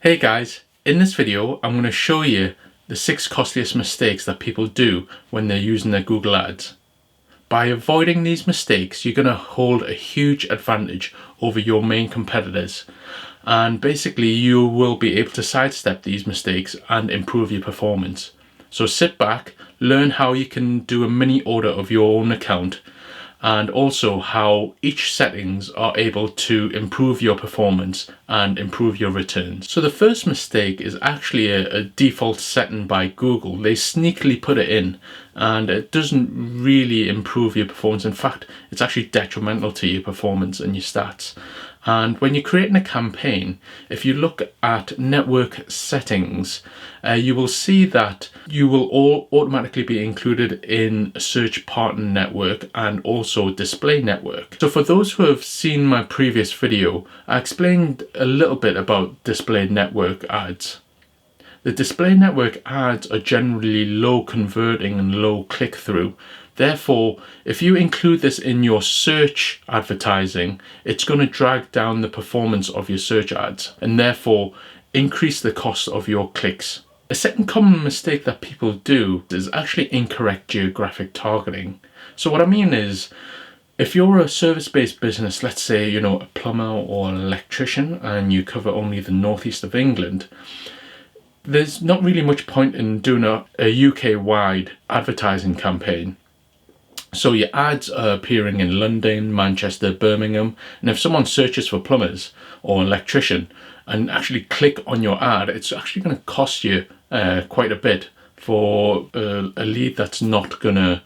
Hey guys, in this video I'm going to show you the 6 costliest mistakes that people do when they're using their Google Ads. By avoiding these mistakes, you're going to hold a huge advantage over your main competitors, and basically you will be able to sidestep these mistakes and improve your performance. So sit back, learn how you can do a mini audit of your own account, and also how each settings are able to improve your performance and improve your returns. So the first mistake is actually a default setting by Google. They sneakily put it in and it doesn't really improve your performance. In fact, it's actually detrimental to your performance and your stats. And when you're creating a campaign, if you look at network settings, you will see that you will all automatically be included in search partner network and also display network. So for those who have seen my previous video, I explained a little bit about display network ads. The display network ads are generally low converting and low click through. Therefore, if you include this in your search advertising, it's going to drag down the performance of your search ads and therefore increase the cost of your clicks. A second common mistake that people do is actually incorrect geographic targeting. So what I mean is, if you're a service-based business, let's say, a plumber or an electrician, and you cover only the northeast of England, there's not really much point in doing a UK-wide advertising campaign. So your ads are appearing in London, Manchester, Birmingham, and if someone searches for plumbers or electrician and actually click on your ad, it's actually going to cost you quite a bit for a lead that's not going to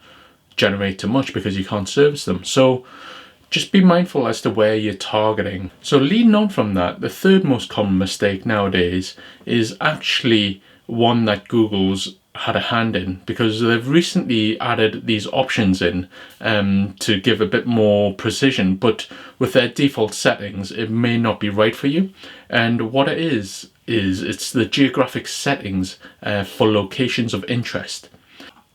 generate too much because you can't service them. So just be mindful as to where you're targeting. So leading on from that, the third most common mistake nowadays is actually one that Google's had a hand in, because they've recently added these options in to give a bit more precision, but with their default settings it may not be right for you. And what it is it's the geographic settings for locations of interest.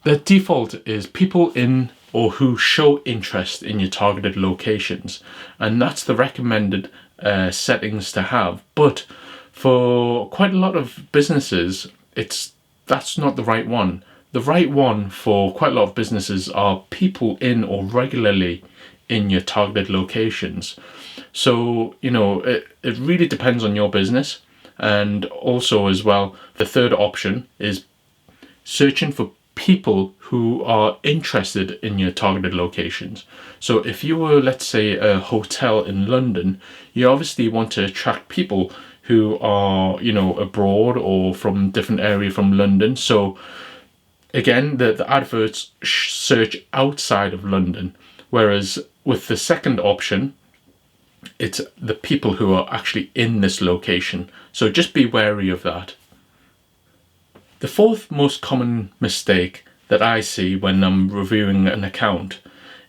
The default is people in or who show interest in your targeted locations, and that's the recommended settings to have. But for quite a lot of businesses, that's not the right one. The right one for quite a lot of businesses are people in or regularly in your targeted locations. So, it really depends on your business. And also as well, the third option is searching for people who are interested in your targeted locations. So if you were, let's say, a hotel in London, you obviously want to attract people who are, abroad or from different area from London. So again, the adverts search outside of London, whereas with the second option, it's the people who are actually in this location. So just be wary of that. The fourth most common mistake that I see when I'm reviewing an account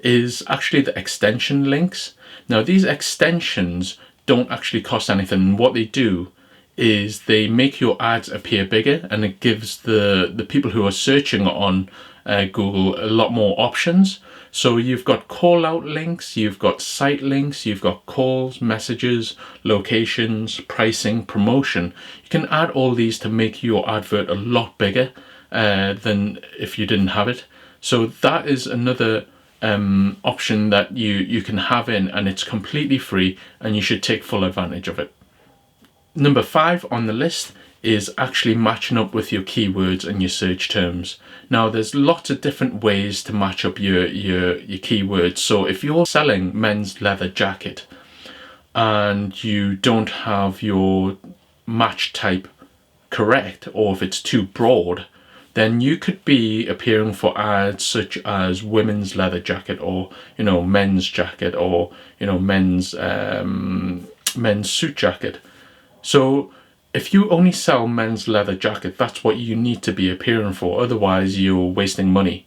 is actually the extension links. Now, these extensions don't actually cost anything. What they do is they make your ads appear bigger, and it gives the people who are searching on Google a lot more options. So you've got call out links, you've got site links, you've got calls, messages, locations, pricing, promotion. You can add all these to make your advert a lot bigger than if you didn't have it. So that is another option that you can have in, and it's completely free and you should take full advantage of it. Number 5 on the list is actually matching up with your keywords and your search terms. Now, there's lots of different ways to match up your keywords. So if you're selling men's leather jacket and you don't have your match type correct, or if it's too broad, then you could be appearing for ads such as women's leather jacket, or men's jacket, or men's suit jacket. So if you only sell men's leather jacket, that's what you need to be appearing for. Otherwise, you're wasting money.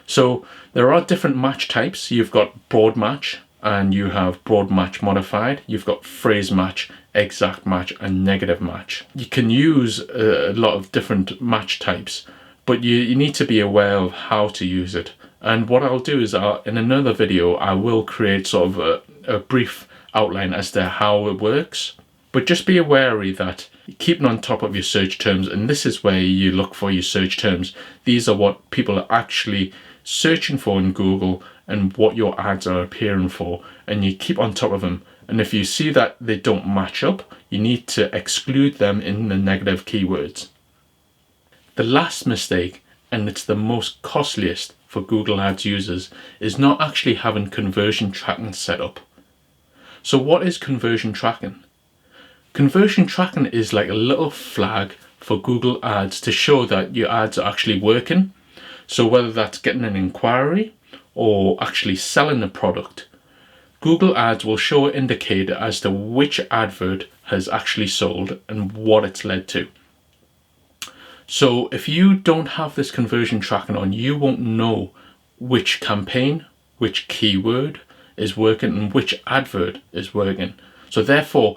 So there are different match types. You've got broad match, and you have broad match modified. You've got phrase match, exact match, and negative match. You can use a lot of different match types, but you need to be aware of how to use it. And what I'll do is in another video, I will create sort of a brief outline as to how it works. But just be wary that keeping on top of your search terms, and this is where you look for your search terms. These are what people are actually searching for in Google and what your ads are appearing for, and you keep on top of them. And if you see that they don't match up, you need to exclude them in the negative keywords. The last mistake, and it's the most costliest for Google Ads users, is not actually having conversion tracking set up. So what is conversion tracking? Conversion tracking is like a little flag for Google Ads to show that your ads are actually working. So whether that's getting an inquiry or actually selling a product, Google Ads will show an indicator as to which advert has actually sold and what it's led to. So if you don't have this conversion tracking on, you won't know which campaign, which keyword is working and which advert is working. So therefore,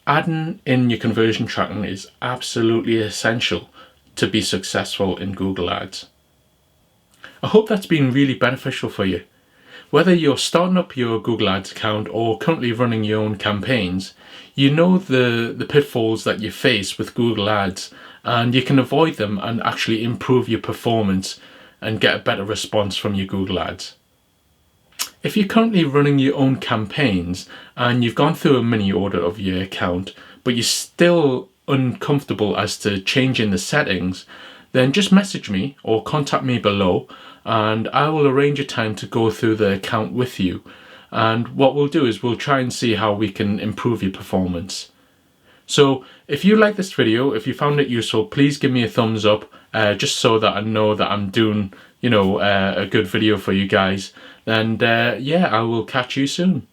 adding in your conversion tracking is absolutely essential to be successful in Google Ads. I hope that's been really beneficial for you. Whether you're starting up your Google Ads account or currently running your own campaigns, you know the pitfalls that you face with Google Ads, and you can avoid them and actually improve your performance and get a better response from your Google Ads. If you're currently running your own campaigns and you've gone through a mini audit of your account, but you're still uncomfortable as to changing the settings, then just message me or contact me below and I will arrange a time to go through the account with you. And what we'll do is we'll try and see how we can improve your performance. So if you like this video, if you found it useful, please give me a thumbs up, just so that I know that I'm doing, a good video for you guys. And yeah, I will catch you soon.